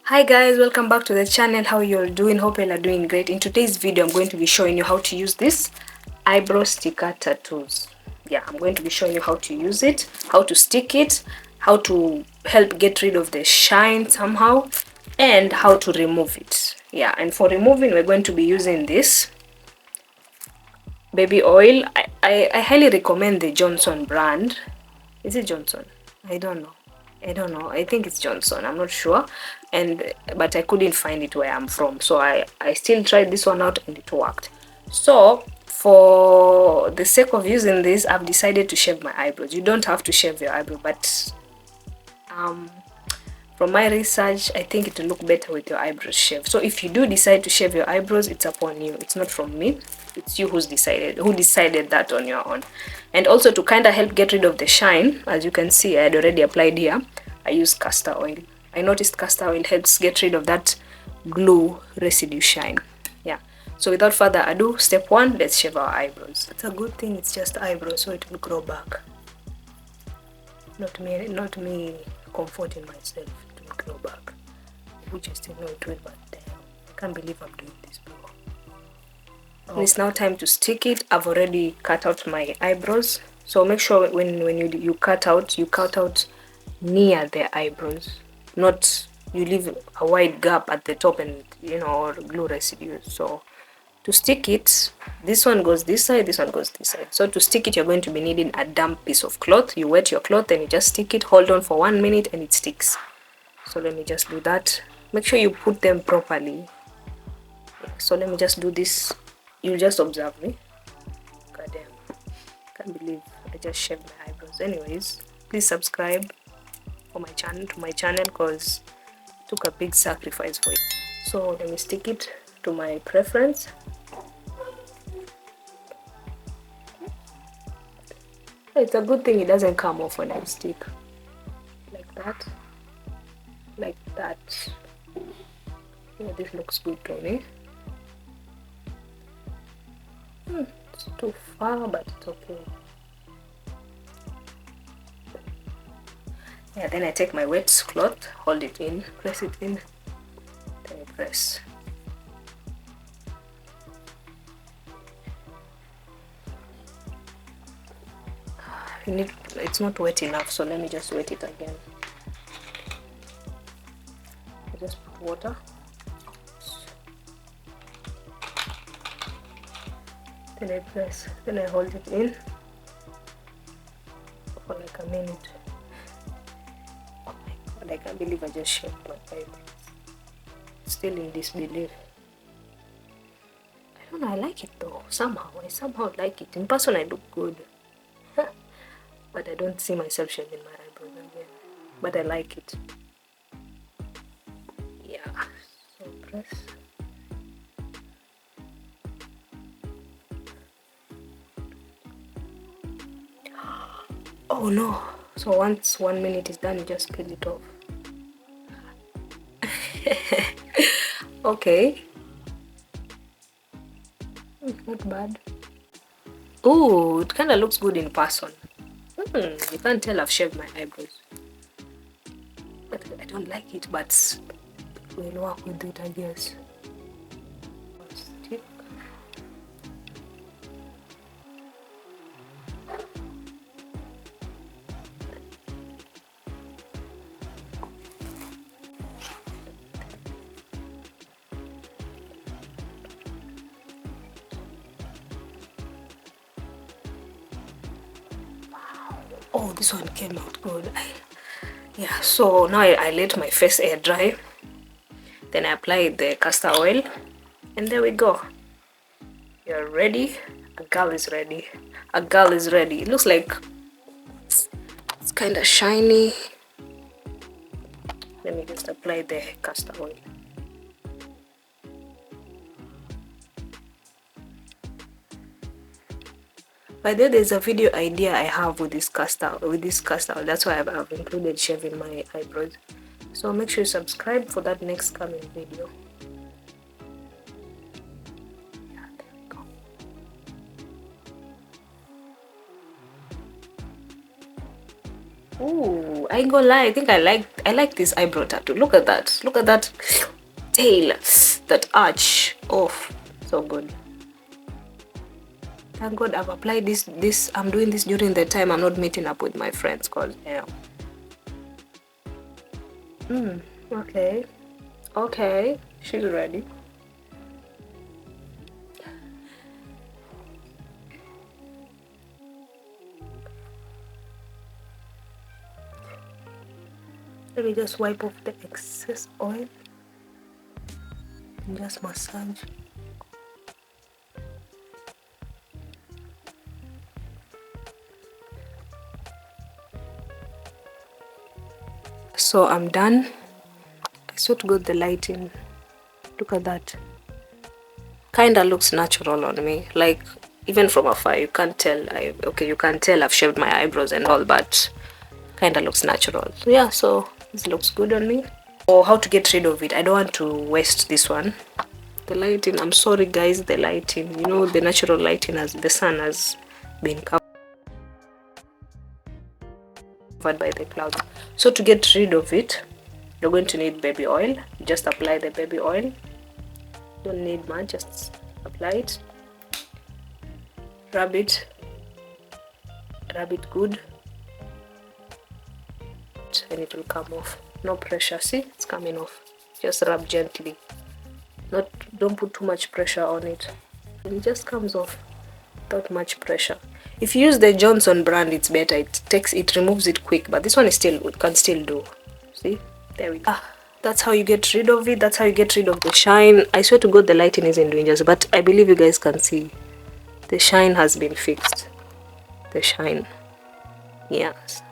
Hi guys, welcome back to the channel. How you all doing? Hope you are doing great. In today's video I'm going to be showing you how to use this eyebrow sticker tattoos. Yeah, I'm going to be showing you how to use it, how to stick it, how to help get rid of the shine somehow, and how to remove it. Yeah, and for removing we're going to be using this baby oil. I highly recommend the Johnson brand. Is it Johnson? I don't know. I think it's Johnson. I'm not sure. But I couldn't find it where I'm from. So I still tried this one out and it worked. So for the sake of using this, I've decided to shave my eyebrows. You don't have to shave your eyebrow, but from my research, I think it will look better with your eyebrows shaved. So if you do decide to shave your eyebrows, it's upon you. It's not from me. It's you who decided that on your own. And also to kind of help get rid of the shine, as you can see, I had already applied here. I use castor oil. I noticed castor oil helps get rid of that glue residue shine. Yeah. So without further ado, step one, let's shave our eyebrows. It's a good thing it's just eyebrows, so it will grow back. Not me comforting myself to grow back. We just know it will, but damn, I can't believe I'm doing this, bro. Oh. It's now time to stick it. I've already cut out my eyebrows, so make sure when you cut out near the eyebrows, not you leave a wide gap at the top and or glue residue. So to stick it, this one goes this side, this one goes this side. So to stick it, you're going to be needing a damp piece of cloth. You wet your cloth and you just stick it, hold on for 1 minute and it sticks. So let me just do that. Make sure you put them properly. So let me just do this. You just observe me. God damn. Can't believe I just shaved my eyebrows. Anyways, please subscribe to my channel because it took a big sacrifice for it. So let me stick it to my preference. It's a good thing it doesn't come off when I stick. Like that. Like that. Yeah, this looks good to me. It's too far, but it's okay. Yeah, then I take my wet cloth, hold it in, press it in, then I press. It's not wet enough, so let me just wet it again. I just put water. Then I press, then I hold it in for like a minute. Oh my god, I can't believe I just shaved my eyebrows. Still in disbelief. I don't know, I like it though. I somehow like it. In person I look good. But I don't see myself shaving my eyebrows again. But I like it. Yeah. So press. Oh no. So once 1 minute is done, you just peel it off. Okay. Not bad. Oh, it kind of looks good in person. You can't tell I've shaved my eyebrows. But I don't like it, but we'll work with it, I guess. Stick. Oh, this one came out good. Yeah, so now I let my face air dry. Then I apply the castor oil. And there we go. You're ready. A girl is ready. A girl is ready. It looks like it's kind of shiny. Let me just apply the castor oil. By the way, there's a video idea I have with this castor oil. That's why I've included shaving my eyebrows. So make sure you subscribe for that next coming video. Yeah, there we go. Ooh, I ain't gonna lie, I think I like this eyebrow tattoo. Look at that. Look at that tail. That arch. Oh, so good. Thank God I've applied this. I'm doing this during the time I'm not meeting up with my friends, cause yeah. Okay. Okay. She's ready. Let me just wipe off the excess oil and just massage. So I'm done. I sort of got the lighting. Look at that. Kinda looks natural on me. Like even from afar, you can't tell. You can't tell I've shaved my eyebrows and all, but kinda looks natural. So yeah, so this looks good on me. Or how to get rid of it. I don't want to waste this one. The lighting, I'm sorry guys, the lighting. You know, the natural lighting as the sun has been covered by the clouds. So to get rid of it, you're going to need baby oil. Just apply the baby oil. Don't need much, just apply it. Rub it good, and it will come off. No pressure. See, it's coming off. Just rub gently. Don't put too much pressure on it. It just comes off without much pressure. If you use the Johnson brand, it's better. It removes it quick, but this one is can still do. See, there we go. That's how you get rid of it. That's how you get rid of the shine. I swear to God, the lighting isn't doing just, but I believe you guys can see the shine has been fixed. The shine, yes,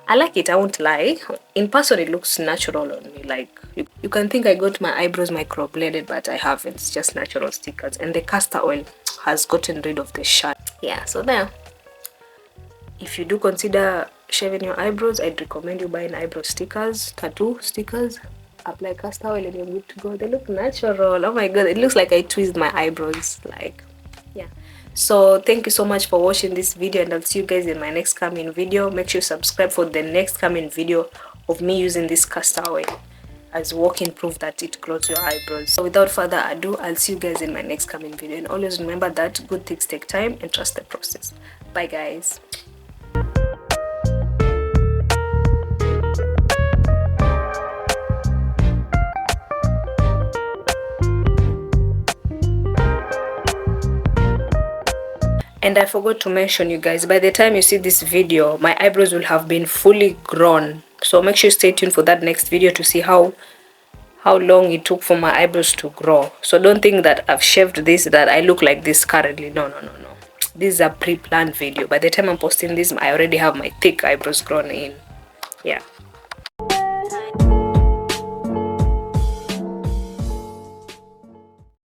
I like it. I won't lie. In person, it looks natural on me. Like you can think I got my eyebrows microbladed, but I haven't. It's just natural stickers, and the castor oil has gotten rid of the shine. Yeah, so there. If you do consider shaving your eyebrows, I'd recommend you buying eyebrow stickers, tattoo stickers. Apply castor oil and you're good to go. They look natural. Oh my god, it looks like I tweezed my eyebrows. Like, yeah. So thank you so much for watching this video, and I'll see you guys in my next coming video. Make sure you subscribe for the next coming video of me using this castor oil as walking proof that it grows your eyebrows. So without further ado, I'll see you guys in my next coming video, and always remember that good things take time and trust the process. Bye guys. And I forgot to mention, you guys, by the time you see this video, my eyebrows will have been fully grown. So make sure you stay tuned for that next video to see how long it took for my eyebrows to grow. So don't think that I've shaved this, that I look like this currently. No. This is a pre-planned video. By the time I'm posting this, I already have my thick eyebrows grown in. Yeah.